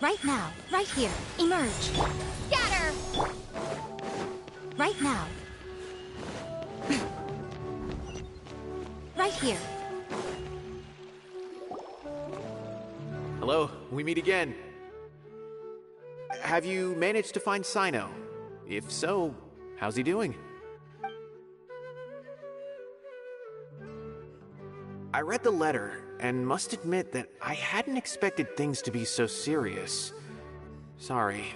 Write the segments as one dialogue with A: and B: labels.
A: Right now, right here, emerge.
B: Scatter!
A: Right now. Right here.
C: Hello, we meet again. Have you managed to find Cyno? If so, how's he doing? I read the letter, and must admit that I hadn't expected things to be so serious. Sorry.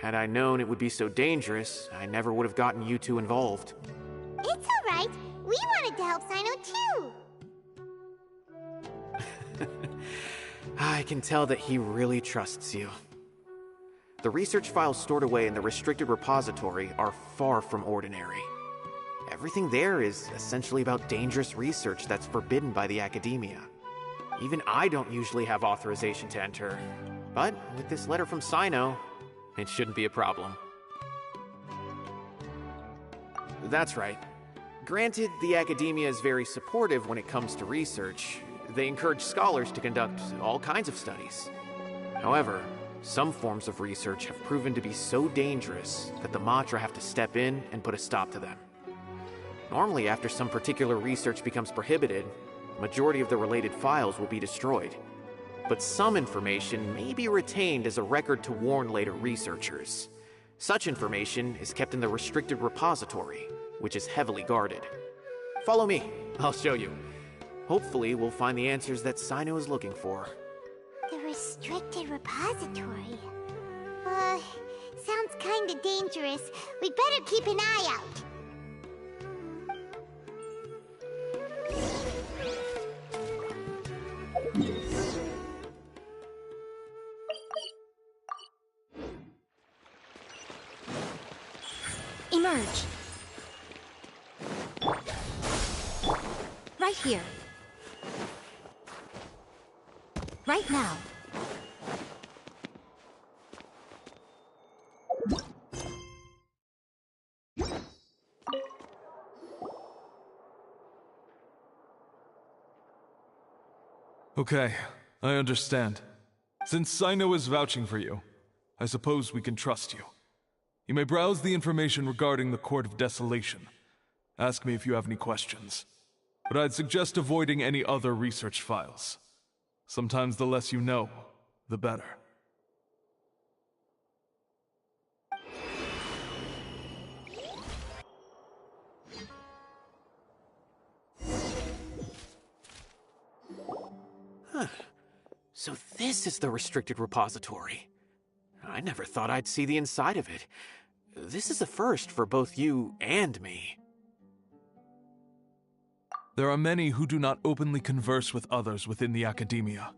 C: Had I known it would be so dangerous, I never would have gotten you two involved.
B: It's alright. We wanted to help Cyno too.
C: I can tell that he really trusts you. The research files stored away in the restricted repository are far from ordinary. Everything there is essentially about dangerous research that's forbidden by the academia. Even I don't usually have authorization to enter. But with this letter from Cyno, it shouldn't be a problem. That's right. Granted, the academia is very supportive when it comes to research. They encourage scholars to conduct all kinds of studies. However, some forms of research have proven to be so dangerous that the Matra have to step in and put a stop to them. Normally, after some particular research becomes prohibited, the majority of the related files will be destroyed. But some information may be retained as a record to warn later researchers. Such information is kept in the restricted repository, which is heavily guarded. Follow me, I'll show you. Hopefully, we'll find the answers that Cyno is looking for.
B: The restricted repository. Sounds kinda dangerous. We'd better keep an eye out.
A: Emerge. Right here. Right now.
D: Okay, I understand. Since Cyno is vouching for you, I suppose we can trust you. You may browse the information regarding the Court of Desolation. Ask me if you have any questions. But I'd suggest avoiding any other research files. Sometimes the less you know, the better.
C: Huh. So this is the restricted repository. I never thought I'd see the inside of it. This is a first for both you and me.
D: There are many who do not openly converse with others within the academia.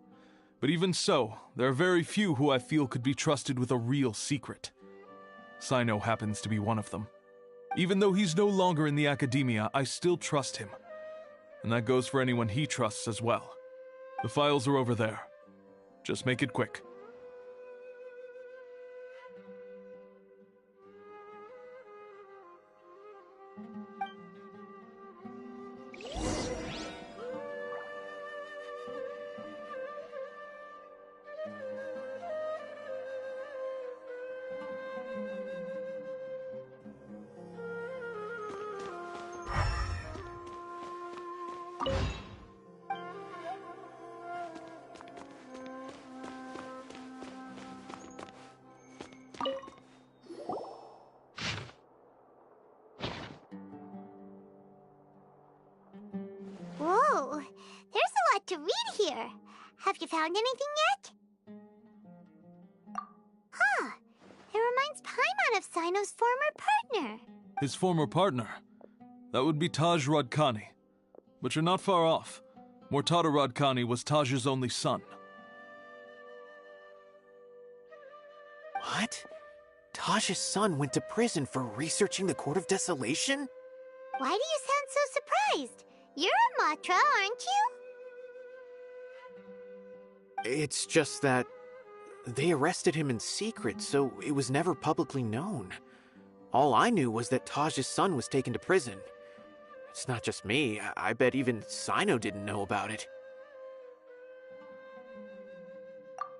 D: But even so, there are very few who I feel could be trusted with a real secret. Cyno happens to be one of them. Even though he's no longer in the academia, I still trust him. And that goes for anyone he trusts as well. The files are over there. Just make it quick.
B: Whoa, there's a lot to read here. Have you found anything yet? Huh, it reminds Paimon of Cyno's former partner.
D: His former partner? That would be Taj Radkani. But you're not far off. Mortada Radkani was Taj's only son.
C: What? Taj's son went to prison for researching the Court of Desolation?
B: Why do you sound so surprised? You're a Matra, aren't you?
C: It's just that they arrested him in secret, so it was never publicly known. All I knew was that Taj's son was taken to prison. It's not just me. I bet even Cyno didn't know about it.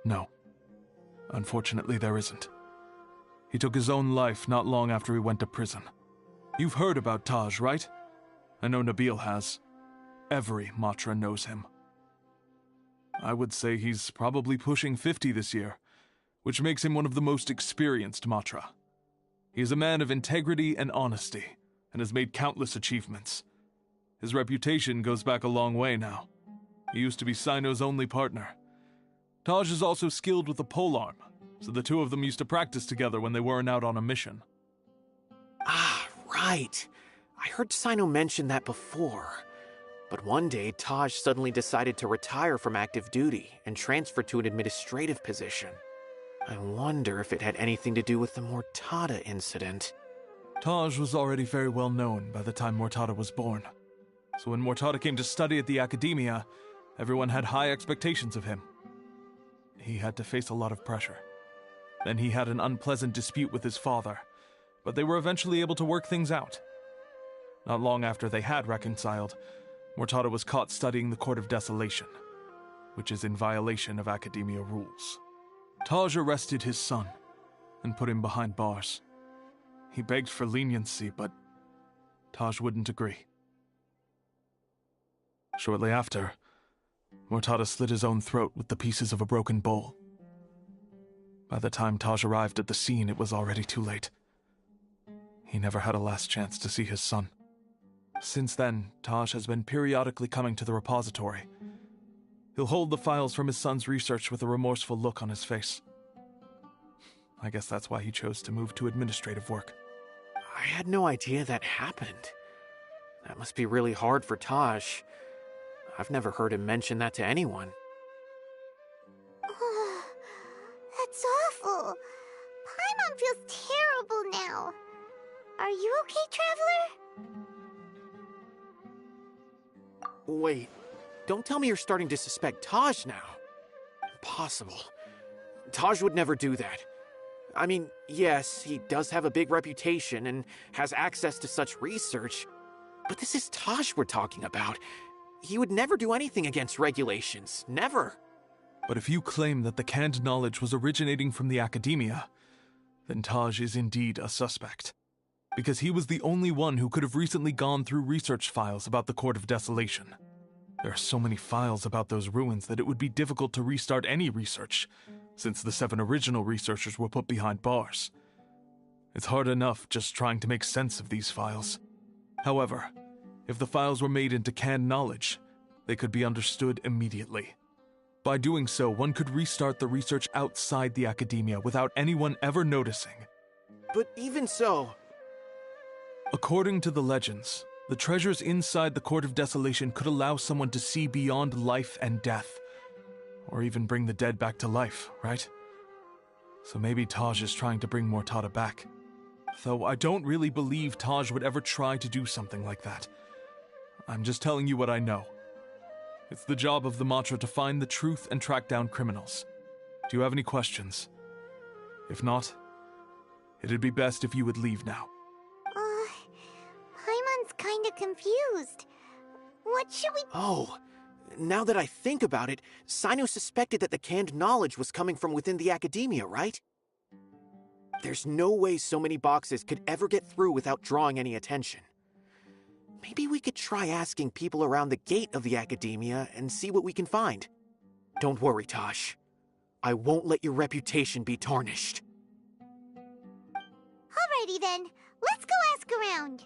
D: No. Unfortunately, there isn't. He took his own life not long after he went to prison. You've heard about Taj, right? I know Nabil has. Every Matra knows him. I would say he's probably pushing 50 this year, which makes him one of the most experienced Matra. He is a man of integrity and honesty, and has made countless achievements. His reputation goes back a long way now. He used to be Cyno's only partner. Taj is also skilled with the polearm, so the two of them used to practice together when they weren't out on a mission.
C: Ah, right. I heard Cyno mention that before. But one day, Taj suddenly decided to retire from active duty and transfer to an administrative position. I wonder if it had anything to do with the Mortada incident.
D: Taj was already very well known by the time Mortada was born. So when Mortada came to study at the Academia, everyone had high expectations of him. He had to face a lot of pressure. Then he had an unpleasant dispute with his father, but they were eventually able to work things out. Not long after they had reconciled, Mortada was caught studying the Court of Desolation, which is in violation of Academia rules. Taj arrested his son and put him behind bars. He begged for leniency, but Taj wouldn't agree. Shortly after, Mortada slit his own throat with the pieces of a broken bowl. By the time Taj arrived at the scene, it was already too late. He never had a last chance to see his son. Since then, Taj has been periodically coming to the repository. He'll hold the files from his son's research with a remorseful look on his face. I guess that's why he chose to move to administrative work.
C: I had no idea that happened. That must be really hard for Taj. I've never heard him mention that to anyone.
B: That's awful. Paimon feels terrible now. Are you okay, Traveler?
C: Wait, don't tell me you're starting to suspect Taj now. Impossible. Taj would never do that. I mean, yes, he does have a big reputation and has access to such research, but this is Taj we're talking about. He would never do anything against regulations. Never.
D: But if you claim that the canned knowledge was originating from the Academia, then Taj is indeed a suspect. Because he was the only one who could have recently gone through research files about the Court of Desolation. There are so many files about those ruins that it would be difficult to restart any research, since the 7 original researchers were put behind bars. It's hard enough just trying to make sense of these files. However, if the files were made into canned knowledge, they could be understood immediately. By doing so, one could restart the research outside the Academia without anyone ever noticing.
C: But even so...
D: According to the legends, the treasures inside the Court of Desolation could allow someone to see beyond life and death, or even bring the dead back to life, right? So maybe Taj is trying to bring Mortada back. Though I don't really believe Taj would ever try to do something like that. I'm just telling you what I know. It's the job of the Matra to find the truth and track down criminals. Do you have any questions? If not, it'd be best if you would leave now.
B: Paimon's kinda confused. What should we...
C: Oh, now that I think about it, Cyno suspected that the canned knowledge was coming from within the Academia, right? There's no way so many boxes could ever get through without drawing any attention. Maybe we could try asking people around the gate of the Academia and see what we can find. Don't worry, Tosh. I won't let your reputation be tarnished.
B: Alrighty then, let's go ask around.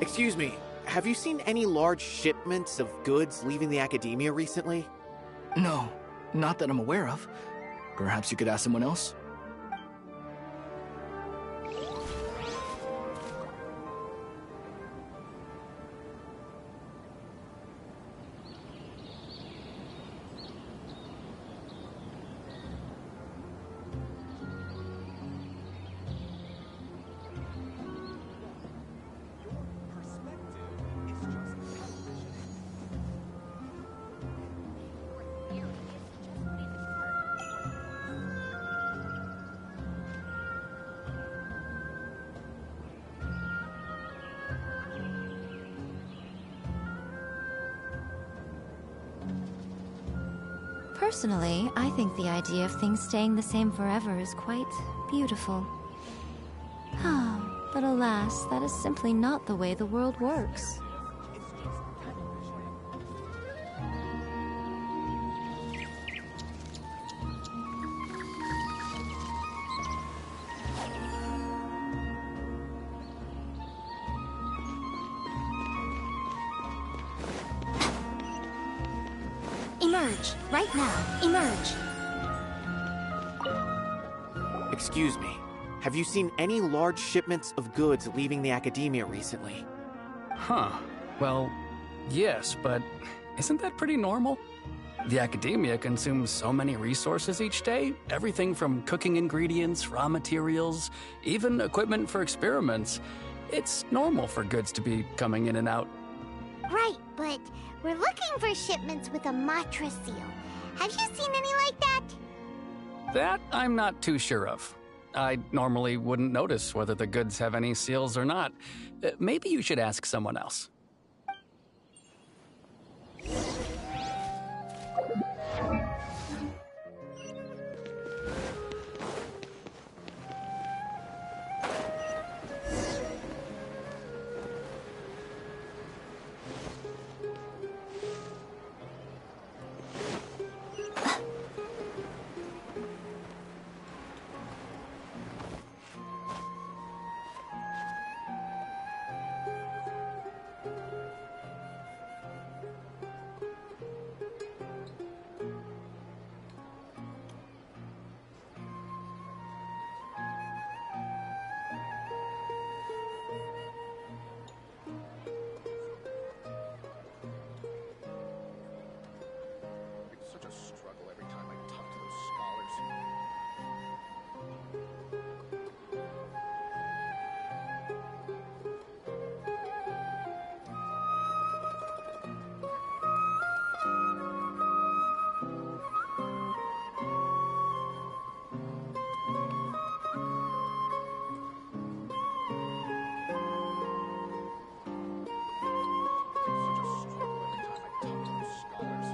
C: Excuse me, have you seen any large shipments of goods leaving the academia recently?
E: No, not that I'm aware of. Perhaps you could ask someone else?
A: Personally, I think the idea of things staying the same forever is quite beautiful. But alas, that is simply not the way the world works.
B: Emerge. Right now. Emerge.
C: Excuse me, have you seen any large shipments of goods leaving the academia recently?
F: Huh. Well, yes, but isn't that pretty normal? The academia consumes so many resources each day. Everything from cooking ingredients, raw materials, even equipment for experiments. It's normal for goods to be coming in and out.
B: Right, but we're looking for shipments with a Matra seal. Have you seen any like that?
F: That I'm not too sure of. I normally wouldn't notice whether the goods have any seals or not. Maybe you should ask someone else.
G: Such a struggle every time I talk to those scholars. Such a struggle every time I talk to those scholars.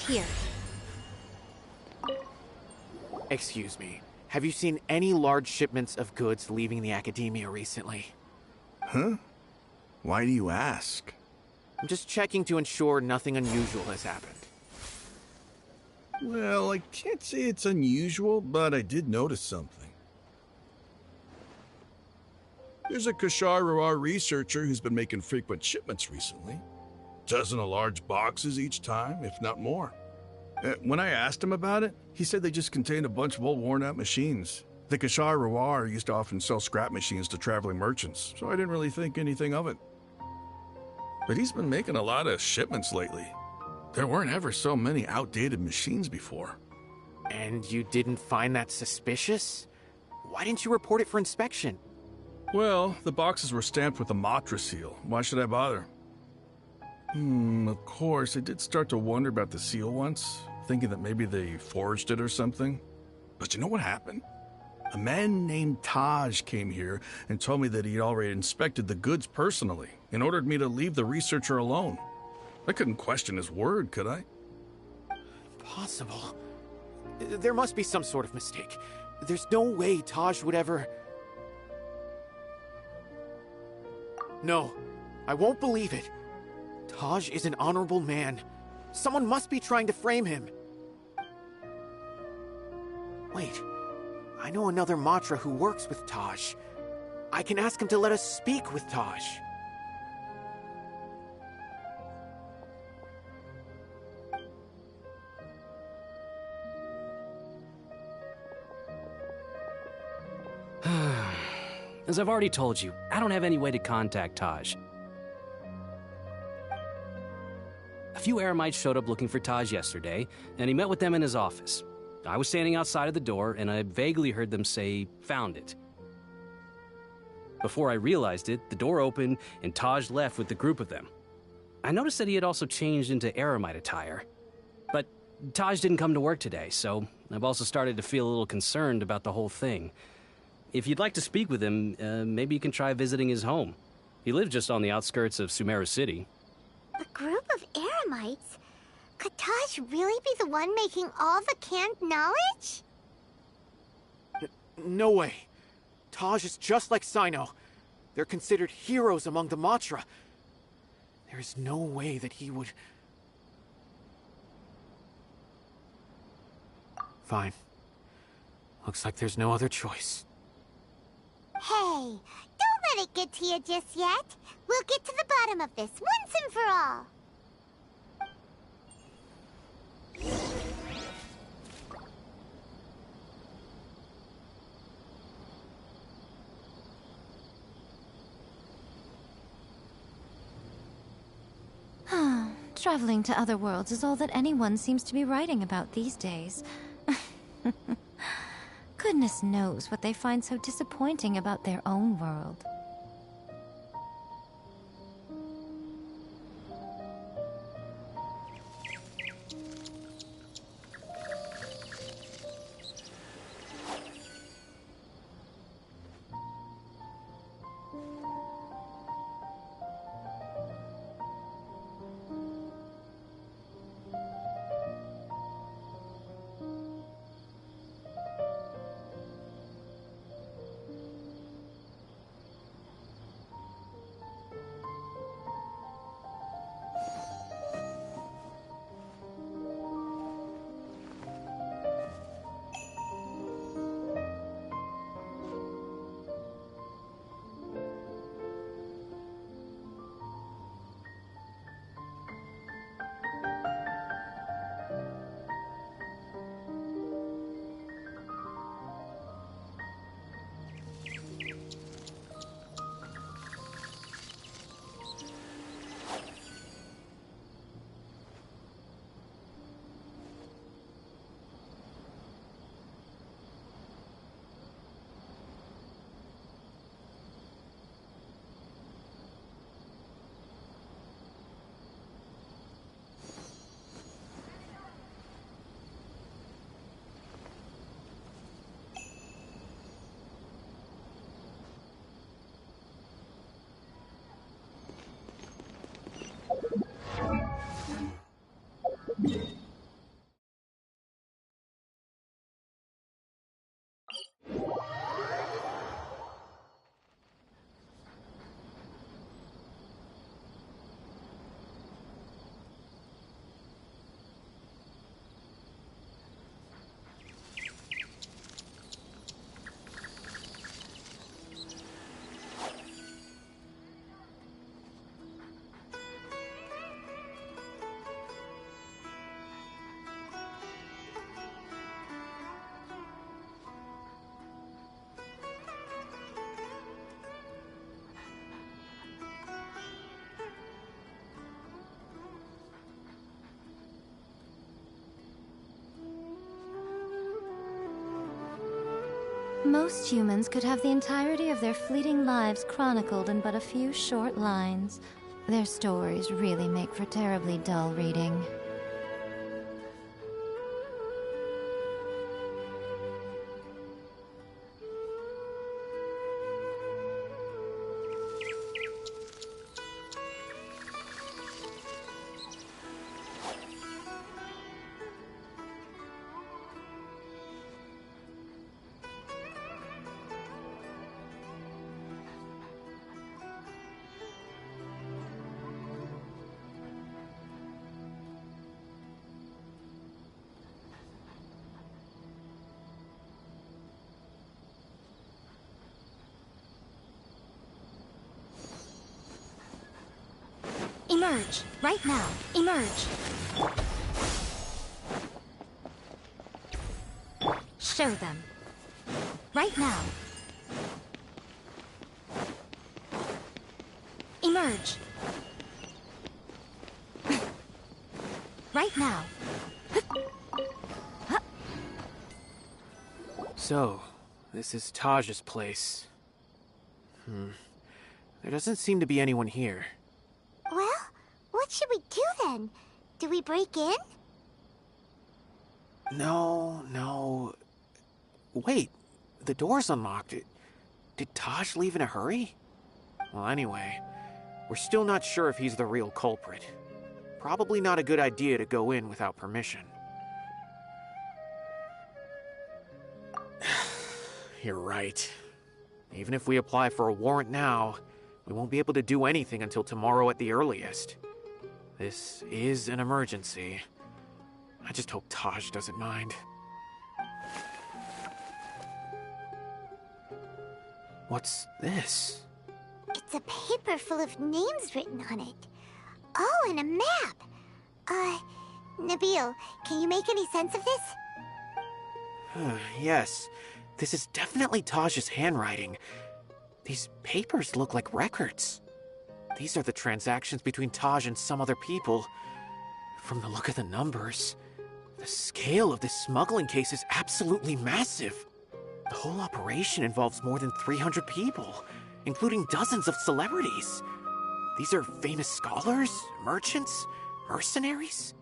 A: here.
C: Excuse me. Have you seen any large shipments of goods leaving the academia recently?
H: Huh? Why do you ask?
C: I'm just checking to ensure nothing unusual has happened.
H: Well, I can't say it's unusual, but I did notice something. There's a Kashar researcher who's been making frequent shipments recently. Dozen of large boxes each time, if not more. When I asked him about it, he said they just contained a bunch of old worn-out machines. The Kashar used to often sell scrap machines to traveling merchants, so I didn't really think anything of it. But he's been making a lot of shipments lately. There weren't ever so many outdated machines before.
C: And you didn't find that suspicious? Why didn't you report it for inspection?
H: Well, the boxes were stamped with a Matra seal. Why should I bother? Of course, I did start to wonder about the seal once, thinking that maybe they forged it or something. But you know what happened? A man named Taj came here and told me that he'd already inspected the goods personally and ordered me to leave the researcher alone. I couldn't question his word, could I?
C: Possible. There must be some sort of mistake. There's no way Taj would ever... No, I won't believe it. Taj is an honorable man. Someone must be trying to frame him. Wait, I know another Matra who works with Taj. I can ask him to let us speak with Taj.
F: As I've already told you, I don't have any way to contact Taj. A few Eremites showed up looking for Taj yesterday, and he met with them in his office. I was standing outside of the door, and I vaguely heard them say, "Found it." Before I realized it, the door opened, and Taj left with the group of them. I noticed that he had also changed into Eremite attire. But Taj didn't come to work today, so I've also started to feel a little concerned about the whole thing. If you'd like to speak with him, maybe you can try visiting his home. He lives just on the outskirts of Sumeru City.
B: A group of Eremites? Could Taj really be the one making all the canned knowledge?
C: No way. Taj is just like Cyno. They're considered heroes among the Matra. There is no way that he would... Fine. Looks like there's no other choice.
B: Hey, don't let it get to you just yet. We'll get to the bottom of this once and for all.
A: Traveling to other worlds is all that anyone seems to be writing about these days. Goodness knows what they find so disappointing about their own world. Most humans could have the entirety of their fleeting lives chronicled in but a few short lines. Their stories really make for terribly dull reading.
I: Emerge! Right now! Emerge! Show them. Right now! Emerge! Right now!
C: So, this is Taj's place. There doesn't seem to be anyone here.
B: Well, what should we do then? Do we break in?
C: No. Wait, the door's unlocked. Did Taj leave in a hurry? Well, anyway, we're still not sure if he's the real culprit. Probably not a good idea to go in without permission. You're right. Even if we apply for a warrant now, we won't be able to do anything until tomorrow at the earliest. This is an emergency. I just hope Taj doesn't mind. What's this?
B: It's a paper full of names written on it. Oh, and a map. Nabil, can you make any sense of this?
C: Yes, this is definitely Taj's handwriting. These papers look like records. These are the transactions between Taj and some other people. From the look of the numbers, the scale of this smuggling case is absolutely massive. The whole operation involves more than 300 people, including dozens of celebrities. These are famous scholars, merchants, mercenaries.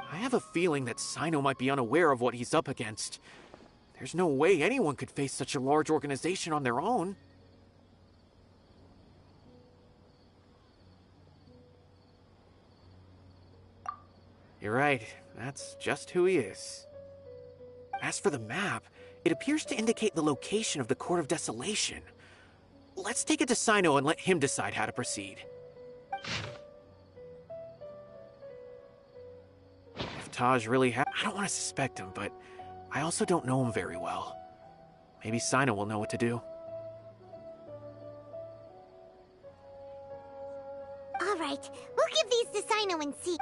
C: I have a feeling that Cyno might be unaware of what he's up against. There's no way anyone could face such a large organization on their own. You're right, that's just who he is. As for the map, it appears to indicate the location of the Court of Desolation. Let's take it to Cyno and let him decide how to proceed. If Taj really I don't want to suspect him, but I also don't know him very well. Maybe Cyno will know what to do.
B: All right, we'll give these to Cyno and see.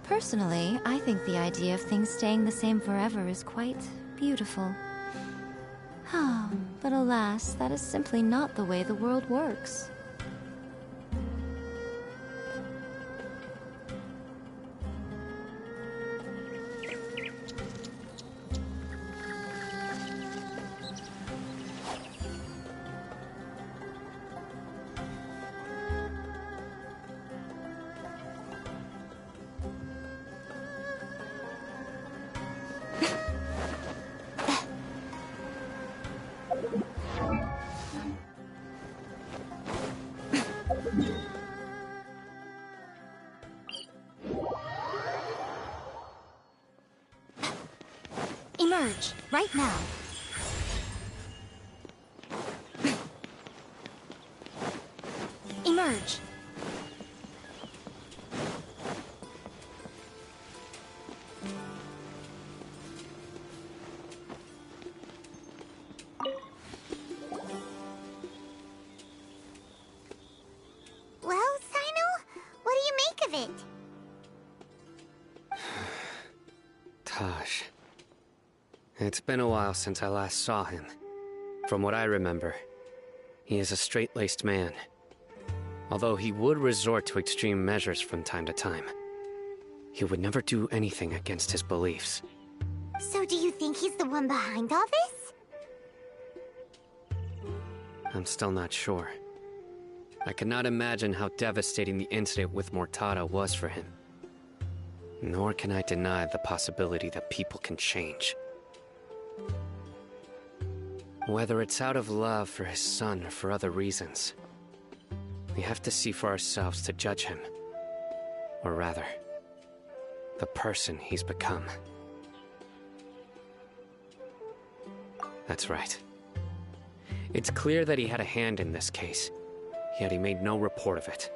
A: Personally, I think the idea of things staying the same forever is quite beautiful. But alas, that is simply not the way the world works.
I: Emerge, right now. Emerge.
B: Well, Cyno, what do you make of it?
J: Taj. It's been a while since I last saw him. From what I remember, he is a straight-laced man. Although he would resort to extreme measures from time to time, he would never do anything against his beliefs.
B: So do you think he's the one behind all this?
J: I'm still not sure. I cannot imagine how devastating the incident with Mortada was for him. Nor can I deny the possibility that people can change. Whether it's out of love for his son or for other reasons, we have to see for ourselves to judge him. Or rather, the person he's become. That's right. It's clear that he had a hand in this case, yet he made no report of it.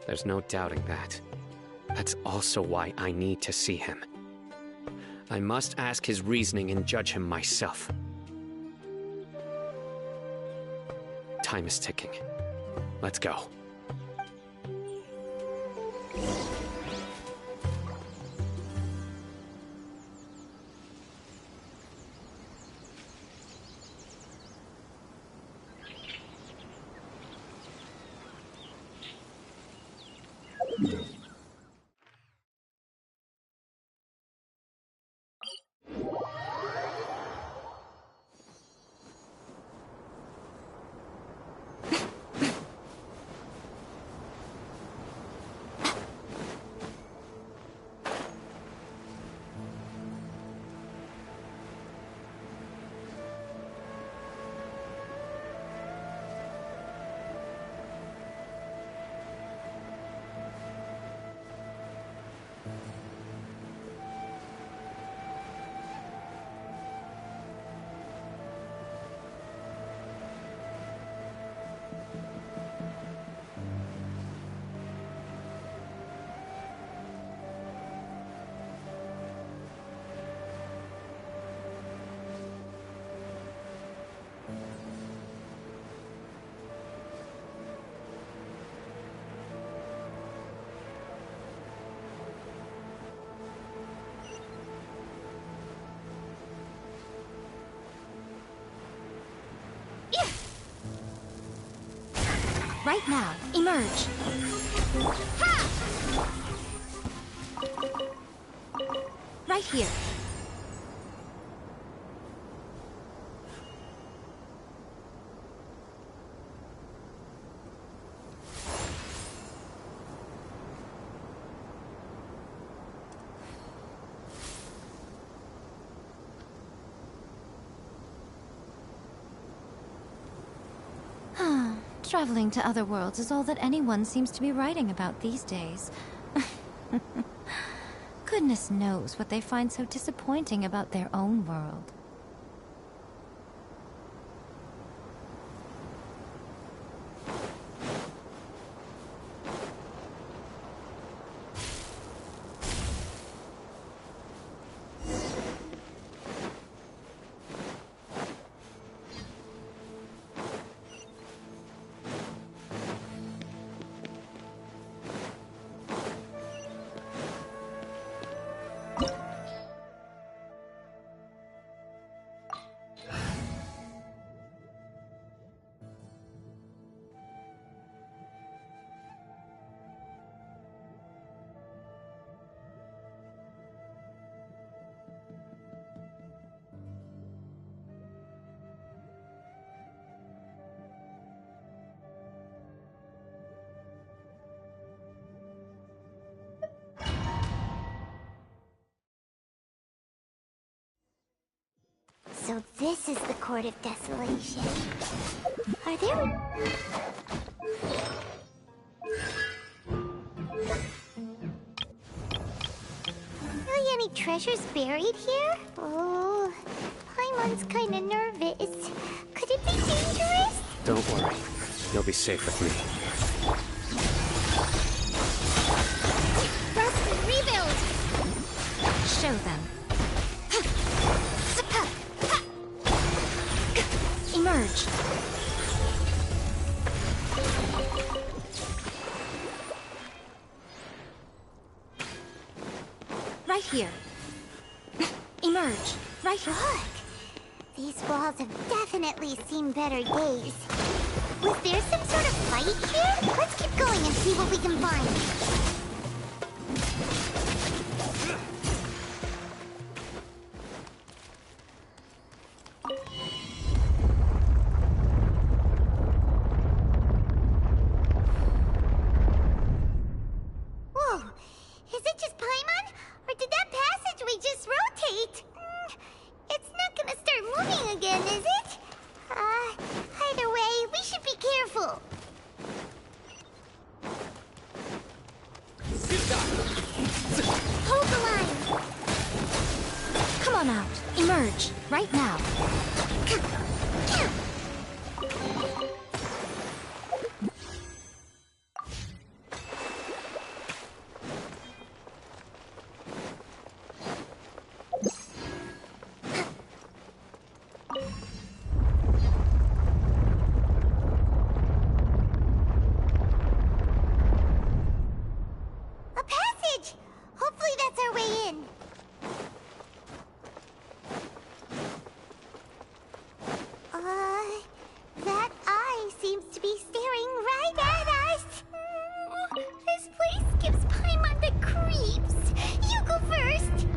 J: There's no doubting that. That's also why I need to see him. I must ask his reasoning and judge him myself. Time is ticking. Let's go.
I: Right now, emerge.
B: Ha!
I: Right here.
A: Traveling to other worlds is all that anyone seems to be writing about these days. Goodness knows what they find so disappointing about their own world.
B: So this is the Court of Desolation. Are there... Really any treasures buried here? Oh, Paimon's kinda nervous. Could it be dangerous?
J: Don't worry. You'll be safe with me.
B: Rust and rebuild!
I: Show them. Emerge. Right here. Emerge. Right here.
B: Look! These walls have definitely seen better days. Was there some sort of fight here? Let's keep going and see what we can find. Whoa! Is it just Paimon? Or did that passageway just rotate? It's not gonna start moving again, is it? Either way, we should be careful. Hold the line!
I: Come on out. Emerge. Right now.
B: A passage! Hopefully that's our way in. That eye seems to be staring right at us. This place gives Paimon the creeps. You go first.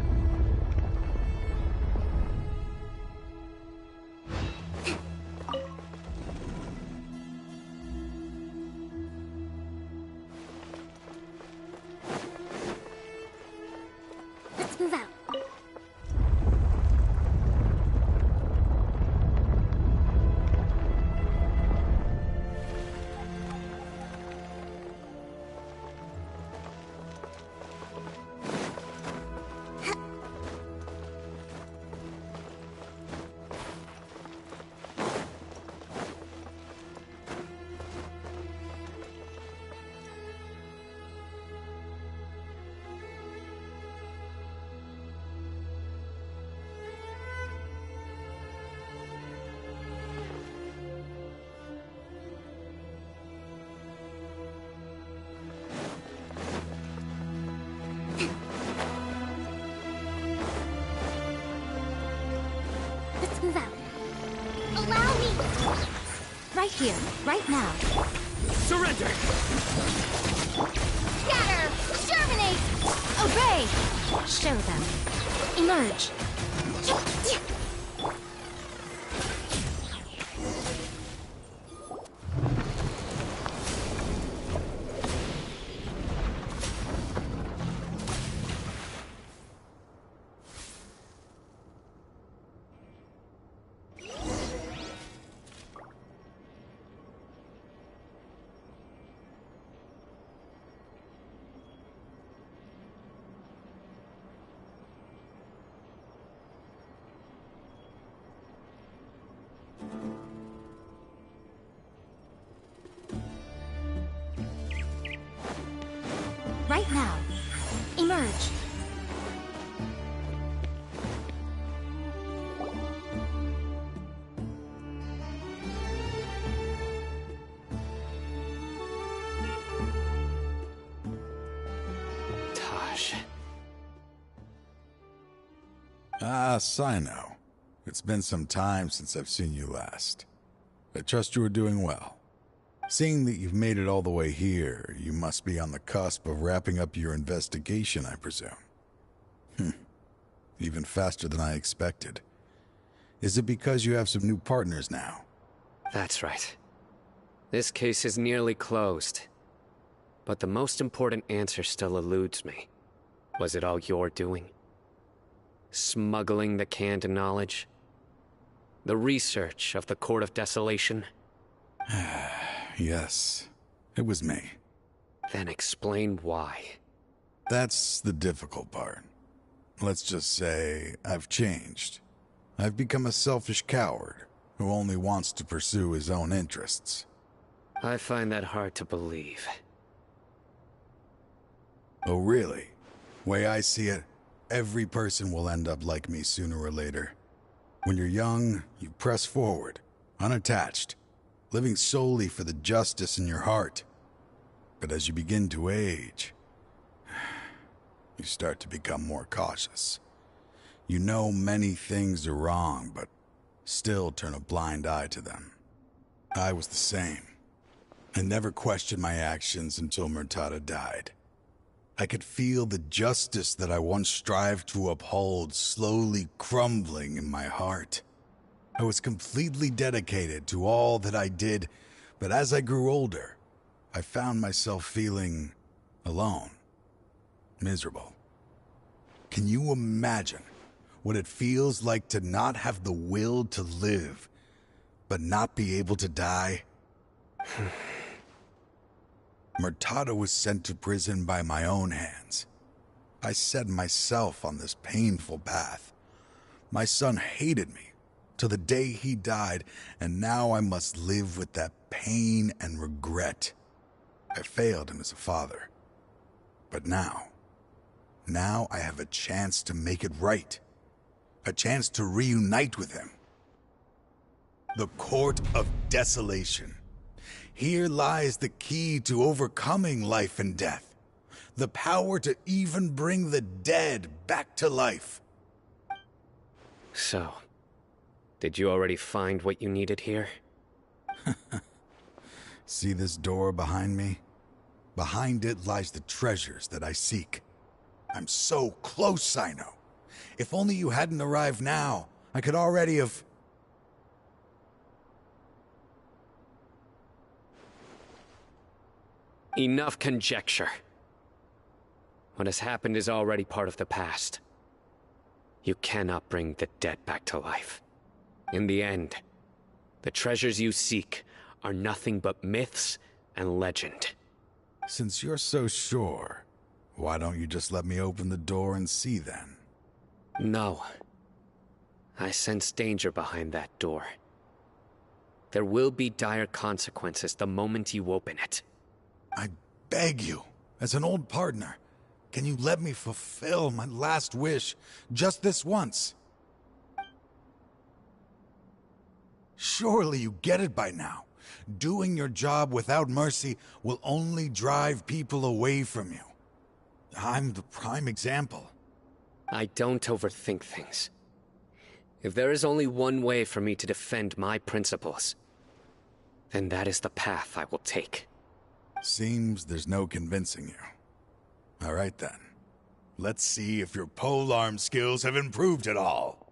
B: Let's move out. Let's move out. Allow me!
I: Right here. Right now.
E: Surrender!
B: Scatter! Germinate!
I: Obey! Show them. Emerge. Right now. Emerge.
J: Tosh.
K: Ah, Cyno. It's been some time since I've seen you last. I trust you are doing well. Seeing that you've made it all the way here, you must be on the cusp of wrapping up your investigation, I presume. Even faster than I expected. Is it because you have some new partners now?
J: That's right. This case is nearly closed. But the most important answer still eludes me. Was it all your doing? Smuggling the canned knowledge? The research of the Court of Desolation?
K: Yes, it was me.
J: Then explain why.
K: That's the difficult part. Let's just say I've changed. I've become a selfish coward who only wants to pursue his own interests.
J: I find that hard to believe.
K: Oh, really? Way I see it, every person will end up like me sooner or later. When you're young, you press forward, unattached, living solely for the justice in your heart. But as you begin to age, you start to become more cautious. You know many things are wrong, but still turn a blind eye to them. I was the same. I never questioned my actions until Murtada died. I could feel the justice that I once strived to uphold slowly crumbling in my heart. I was completely dedicated to all that I did, but as I grew older, I found myself feeling alone, miserable. Can you imagine what it feels like to not have the will to live, but not be able to die? Murtada was sent to prison by my own hands. I set myself on this painful path. My son hated me till the day he died, and now I must live with that pain and regret. I failed him as a father. But now I have a chance to make it right. A chance to reunite with him. The Court of Desolation. Here lies the key to overcoming life and death. The power to even bring the dead back to life.
J: So, did you already find what you needed here?
K: See this door behind me? Behind it lies the treasures that I seek. I'm so close, Cyno. If only you hadn't arrived now, I could already have...
J: Enough conjecture. What has happened is already part of the past. You cannot bring the dead back to life. In the end, the treasures you seek are nothing but myths and legend.
K: Since you're so sure, why don't you just let me open the door and see then?
J: No. I sense danger behind that door. There will be dire consequences the moment you open it.
K: I beg you, as an old partner, can you let me fulfill my last wish just this once? Surely you get it by now. Doing your job without mercy will only drive people away from you. I'm the prime example.
J: I don't overthink things. If there is only one way for me to defend my principles, then that is the path I will take.
K: Seems there's no convincing you. All right then. Let's see if your polearm skills have improved at all.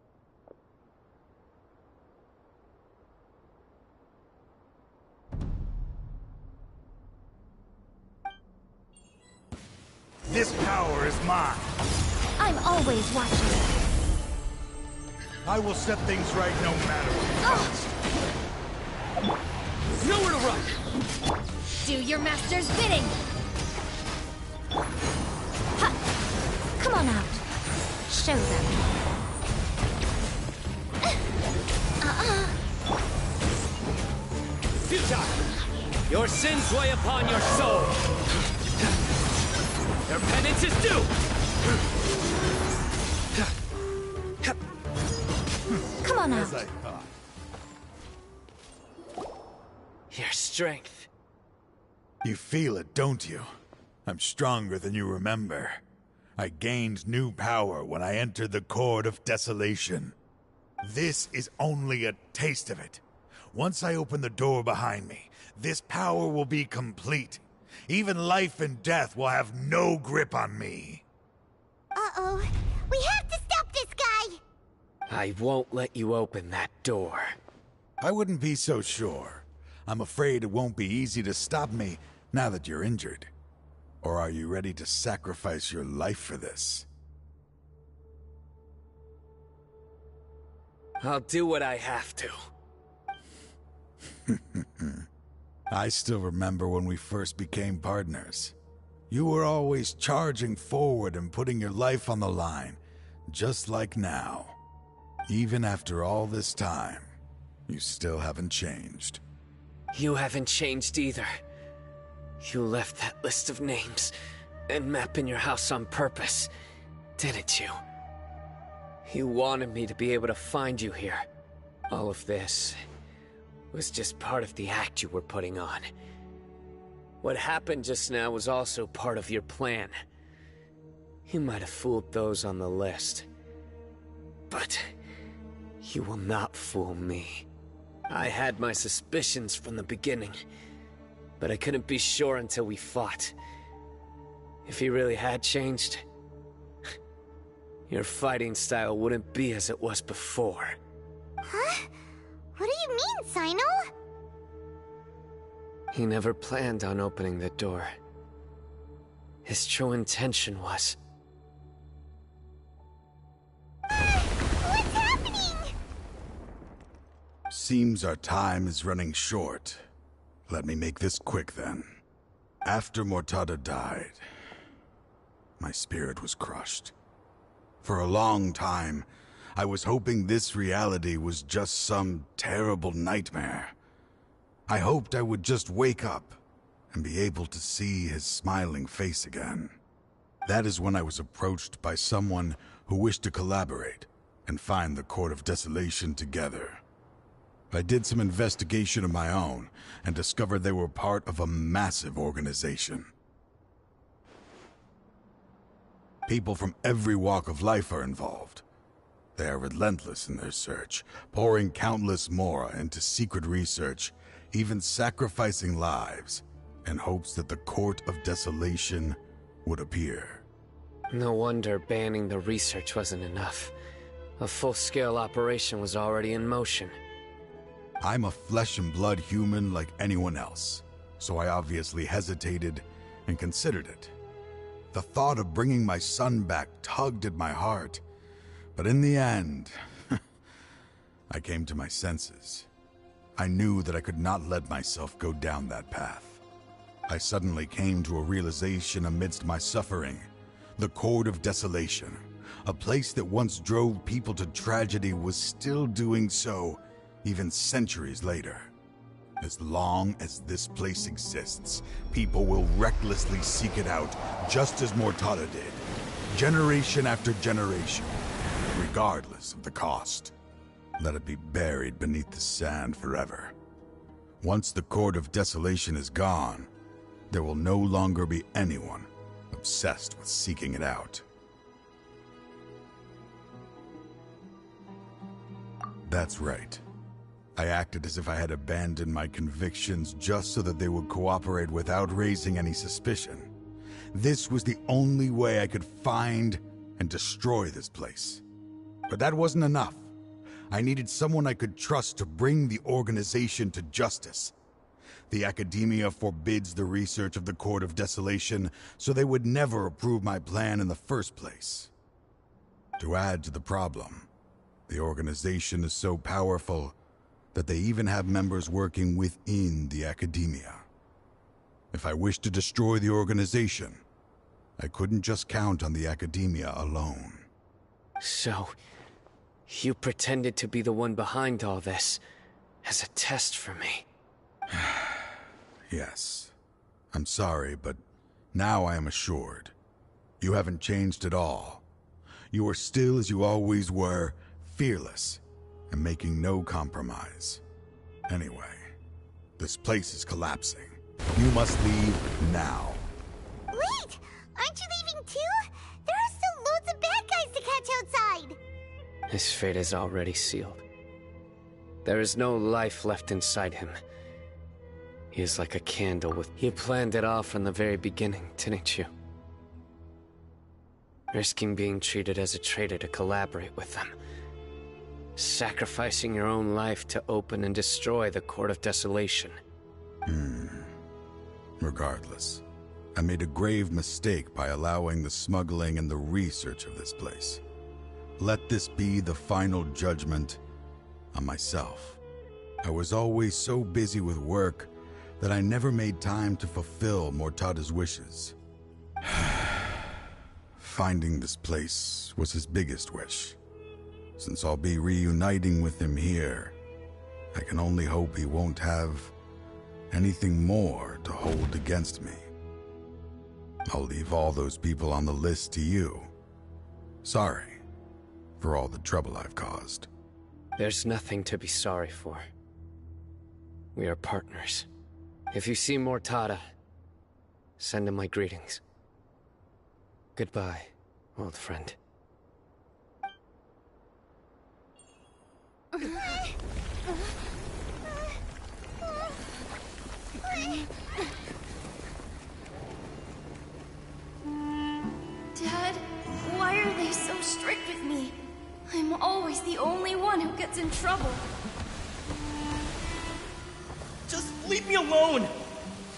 K: This power is mine.
I: I'm always watching.
K: I will set things right no matter what.
J: Nowhere to run!
I: Do your master's bidding! Ha! Come on out. Show them.
J: Futile! Your sins weigh upon your soul! Their penance is due!
I: Come on out.
K: As I thought.
J: Your strength.
K: You feel it, don't you? I'm stronger than you remember. I gained new power when I entered the Court of Desolation. This is only a taste of it. Once I open the door behind me, this power will be complete. Even life and death will have no grip on me.
B: Uh-oh. We have to stop this guy!
J: I won't let you open that door.
K: I wouldn't be so sure. I'm afraid it won't be easy to stop me now that you're injured. Or are you ready to sacrifice your life for this?
J: I'll do what I have to.
K: I still remember when we first became partners. You were always charging forward and putting your life on the line, Just like now. Even after all this time, you still haven't changed.
J: You haven't changed either. You left that list of names and map in your house on purpose, didn't you? You wanted me to be able to find you here. All of this was just part of the act you were putting on. What happened just now was also part of your plan. You might have fooled those on the list, but you will not fool me. I had my suspicions from the beginning, but I couldn't be sure until we fought. If he really had changed, your fighting style wouldn't be as it was before.
B: Huh? What do you mean, Cyno?
J: He never planned on opening the door. His true intention was...
B: What's happening?
K: Seems our time is running short. Let me make this quick then. After Mortada died, my spirit was crushed. For a long time, I was hoping this reality was just some terrible nightmare. I hoped I would just wake up and be able to see his smiling face again. That is when I was approached by someone who wished to collaborate and find the Court of Desolation together. I did some investigation of my own and discovered they were part of a massive organization. People from every walk of life are involved. They are relentless in their search, pouring countless mora into secret research, even sacrificing lives in hopes that the Court of Desolation would appear.
J: No wonder banning the research wasn't enough. A full-scale operation was already in motion.
K: I'm a flesh and blood human like anyone else, so I obviously hesitated and considered it. The thought of bringing my son back tugged at my heart, but in the end, I came to my senses. I knew that I could not let myself go down that path. I suddenly came to a realization amidst my suffering. The Court of Desolation, a place that once drove people to tragedy, was still doing so even centuries later. As long as this place exists, people will recklessly seek it out, just as Mortada did, generation after generation, regardless of the cost. Let it be buried beneath the sand forever. Once the Court of Desolation is gone, there will no longer be anyone obsessed with seeking it out. That's right. I acted as if I had abandoned my convictions just so that they would cooperate without raising any suspicion. This was the only way I could find and destroy this place. But that wasn't enough. I needed someone I could trust to bring the organization to justice. The Academia forbids the research of the Court of Desolation, so they would never approve my plan in the first place. To add to the problem, the organization is so powerful that they even have members working within the Academia. If I wished to destroy the organization, I couldn't just count on the Academia alone.
J: So, you pretended to be the one behind all this, as a test for me.
K: Yes. I'm sorry, but now I am assured. You haven't changed at all. You are still as you always were, fearless, and making no compromise. Anyway, this place is collapsing. You must leave now.
B: Wait! Aren't you leaving too? There are still loads of bad guys to catch outside!
J: His fate is already sealed. There is no life left inside him. He is like a candle with... You planned it all from the very beginning, didn't you? Risking being treated as a traitor to collaborate with them. Sacrificing your own life to open and destroy the Court of Desolation.
K: Regardless, I made a grave mistake by allowing the smuggling and the research of this place. Let this be the final judgment on myself. I was always so busy with work that I never made time to fulfill Mortada's wishes. finding this place was his biggest wish. Since I'll be reuniting with him here, I can only hope he won't have anything more to hold against me. I'll leave all those people on the list to you. Sorry for all the trouble I've caused.
J: There's nothing to be sorry for. We are partners. If you see Mortada, send him my greetings. Goodbye, old friend.
I: Dad, why are they so strict with me? I'm always the only one who gets in trouble.
L: Just leave me alone!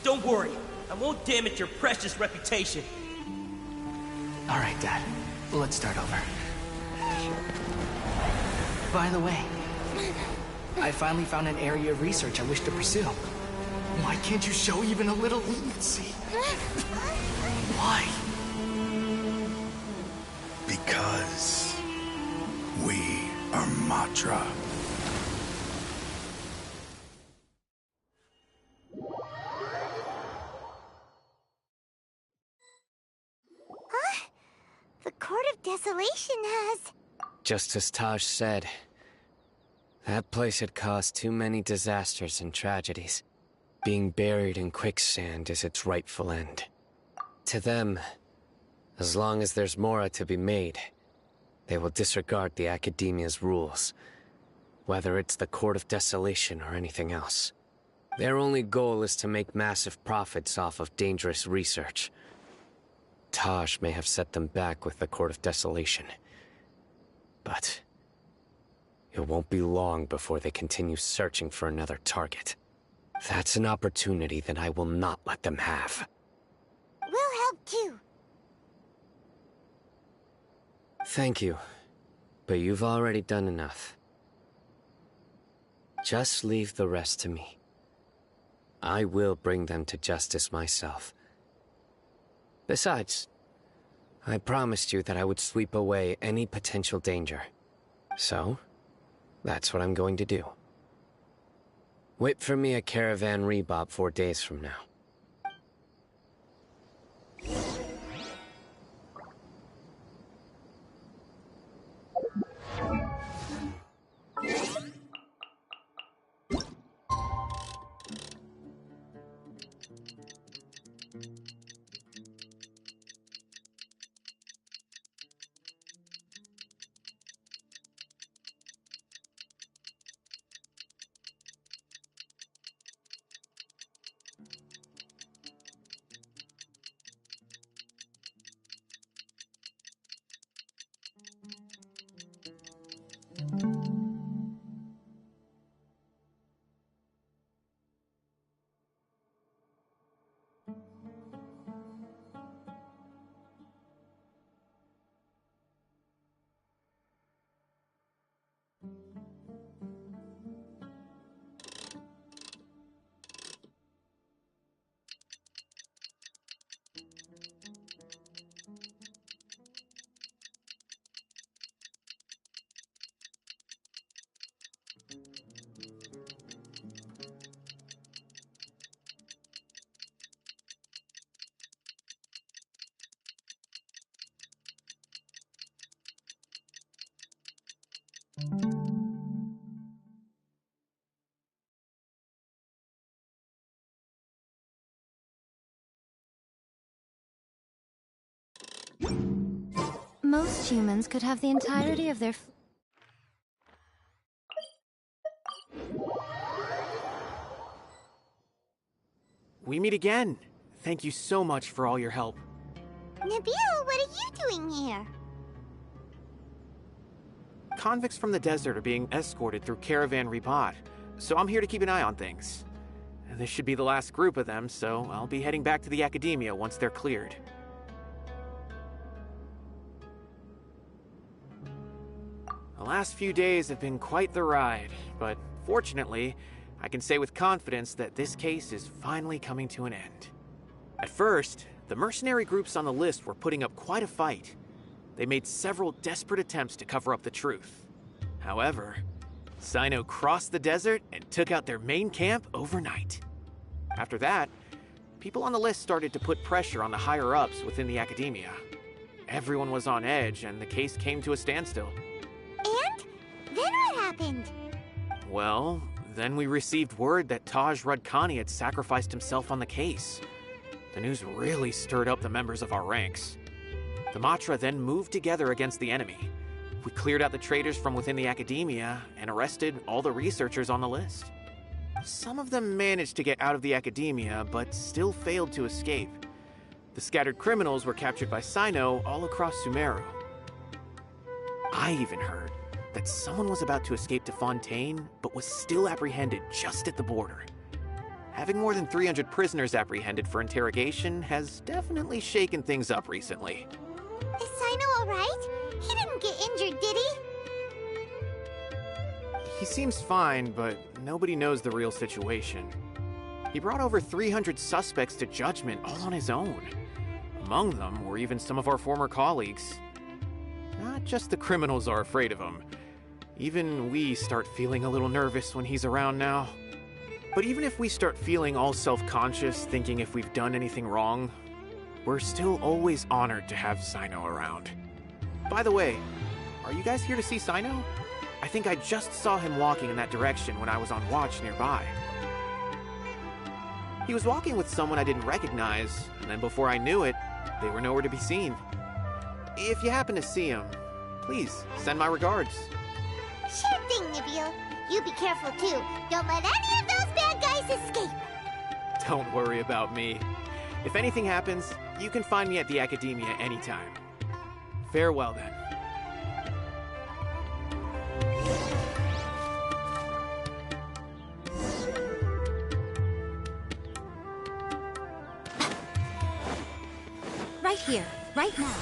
L: Don't worry, I won't damage your precious reputation.
E: All right, Dad. Let's start over. By the way, I finally found an area of research I wish to pursue. Why can't you show even a little leniency? Why?
K: Because we are Matra.
B: The Court of Desolation has...
J: Just as Taj said, that place had caused too many disasters and tragedies. Being buried in quicksand is its rightful end. To them, as long as there's more to be made, they will disregard the Academia's rules, whether it's the Court of Desolation or anything else. Their only goal is to make massive profits off of dangerous research. Taj may have set them back with the Court of Desolation, but it won't be long before they continue searching for another target. That's an opportunity that I will not let them have.
B: We'll help too.
J: Thank you, but you've already done enough. Just leave the rest to me. I will bring them to justice myself. Besides, I promised you that I would sweep away any potential danger. So, that's what I'm going to do. Wait for me at Caravan Rebob 4 days from now.
A: Most humans could have the entirety of their...
C: We meet again. Thank you so much for all your help.
B: Nabil, what are you doing here?
C: Convicts from the desert are being escorted through Caravan Ribat, so I'm here to keep an eye on things. This should be the last group of them, so I'll be heading back to the Academia once they're cleared. The last few days have been quite the ride, but fortunately, I can say with confidence that this case is finally coming to an end. At first, the mercenary groups on the list were putting up quite a fight, they made several desperate attempts to cover up the truth. However, Cyno crossed the desert and took out their main camp overnight. After that, people on the list started to put pressure on the higher-ups within the academia. Everyone was on edge, and the case came to a standstill.
B: And? Then what happened?
C: Well, then we received word that Taj Radkani had sacrificed himself on the case. The news really stirred up the members of our ranks. The Matra then moved together against the enemy. We cleared out the traitors from within the academia and arrested all the researchers on the list. Some of them managed to get out of the academia, but still failed to escape. The scattered criminals were captured by Cyno all across Sumeru. I even heard that someone was about to escape to Fontaine, but was still apprehended just at the border. Having more than 300 prisoners apprehended for interrogation has definitely shaken things up recently.
B: Is Cyno alright? He didn't get injured, did he?
C: He seems fine, but nobody knows the real situation. He brought over 300 suspects to judgment all on his own. Among them were even some of our former colleagues. Not just the criminals are afraid of him. Even we start feeling a little nervous when he's around now. But even if we start feeling all self-conscious, thinking if we've done anything wrong, we're still always honored to have Cyno around. By the way, are you guys here to see Cyno? I think I just saw him walking in that direction when I was on watch nearby. He was walking with someone I didn't recognize, and then before I knew it, they were nowhere to be seen. If you happen to see him, please send my regards.
B: Sure thing, Nibio. You be careful too. Don't let any of those bad guys escape.
C: Don't worry about me. If anything happens, you can find me at the Academia anytime. Farewell then.
M: Right here, right now.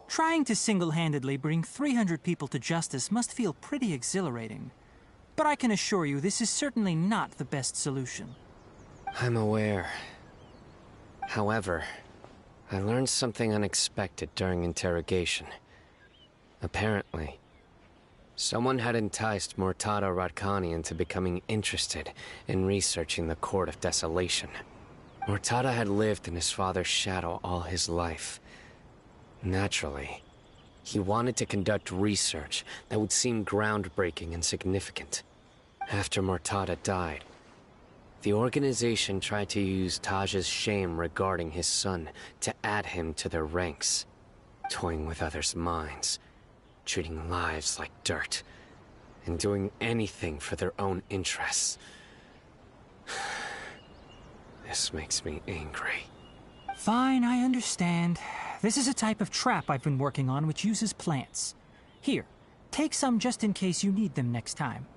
M: Trying to single-handedly bring 300 people to justice must feel pretty exhilarating. But I can assure you this is certainly not the best solution.
J: I'm aware. However, I learned something unexpected during interrogation. Apparently, someone had enticed Murtada Radkani into becoming interested in researching the Court of Desolation. Murtada had lived in his father's shadow all his life. Naturally, he wanted to conduct research that would seem groundbreaking and significant. After Murtada died, the organization tried to use Taj's shame regarding his son to add him to their ranks, toying with others' minds, treating lives like dirt, and doing anything for their own interests. This makes me angry.
M: Fine, I understand. This is a type of trap I've been working on which uses plants. Here, take some just in case you need them next time.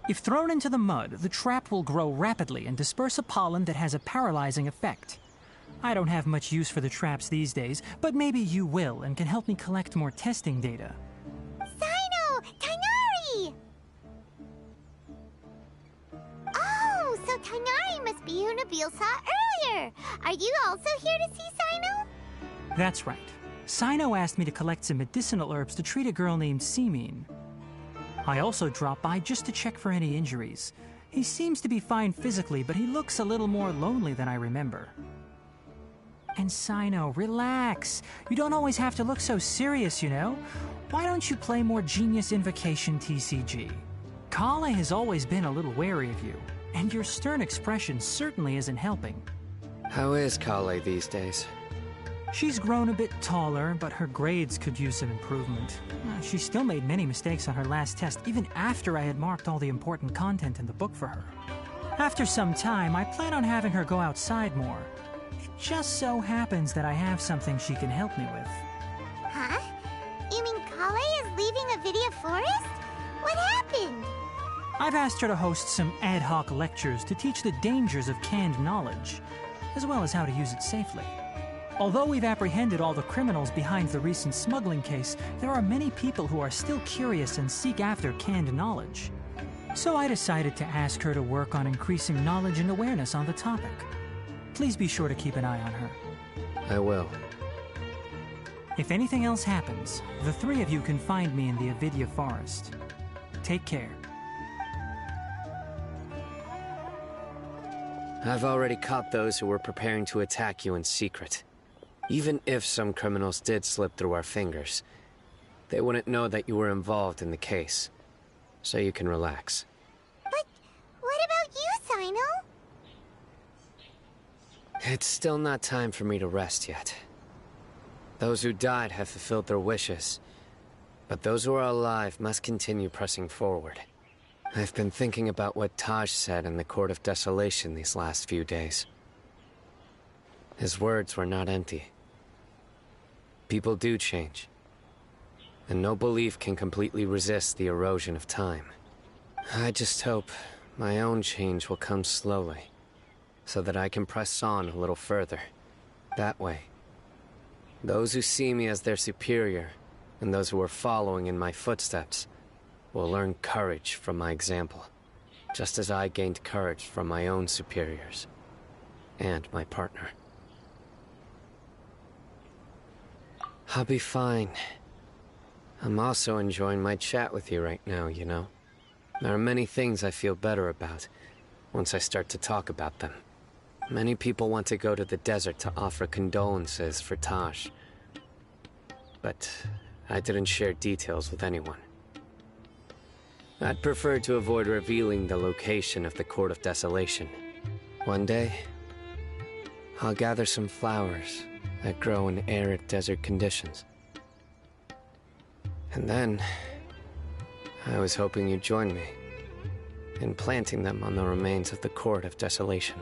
M: If thrown into the mud, the trap will grow rapidly and disperse a pollen that has a paralyzing effect. I don't have much use for the traps these days, but maybe you will and can help me collect more testing data.
B: Cyno! Tainari! Oh, so Tainari must be who Nabil saw earlier. Are you also here to see Cyno?
M: That's right. Cyno asked me to collect some medicinal herbs to treat a girl named Simin. I also dropped by just to check for any injuries. He seems to be fine physically, but he looks a little more lonely than I remember. And Cyno, relax. You don't always have to look so serious, you know? Why don't you play more Genius Invocation TCG? Kale has always been a little wary of you, and your stern expression certainly isn't helping.
J: How is Kale these days?
M: She's grown a bit taller, but her grades could use some improvement. She still made many mistakes on her last test, even after I had marked all the important content in the book for her. After some time, I plan on having her go outside more. It just so happens that I have something she can help me with.
B: Huh? You mean Kale is leaving Avidia Forest? What happened?
M: I've asked her to host some ad hoc lectures to teach the dangers of canned knowledge, as well as how to use it safely. Although we've apprehended all the criminals behind the recent smuggling case, there are many people who are still curious and seek after canned knowledge. So I decided to ask her to work on increasing knowledge and awareness on the topic. Please be sure to keep an eye on her.
J: I will.
M: If anything else happens, the three of you can find me in the Avidya Forest. Take care.
J: I've already caught those who were preparing to attack you in secret. Even if some criminals did slip through our fingers, they wouldn't know that you were involved in the case. So you can relax.
B: But what about you, Cyno?
J: It's still not time for me to rest yet. Those who died have fulfilled their wishes, but those who are alive must continue pressing forward. I've been thinking about what Taj said in the Court of Desolation these last few days. His words were not empty. People do change, and no belief can completely resist the erosion of time. I just hope my own change will come slowly, so that I can press on a little further. That way, those who see me as their superior, and those who are following in my footsteps, will learn courage from my example, just as I gained courage from my own superiors, and my partner. I'll be fine. I'm also enjoying my chat with you right now, you know? There are many things I feel better about once I start to talk about them. Many people want to go to the desert to offer condolences for Taj, but I didn't share details with anyone. I'd prefer to avoid revealing the location of the Court of Desolation. One day, I'll gather some flowers that grow in arid desert conditions. And then, I was hoping you'd join me in planting them on the remains of the Court of Desolation.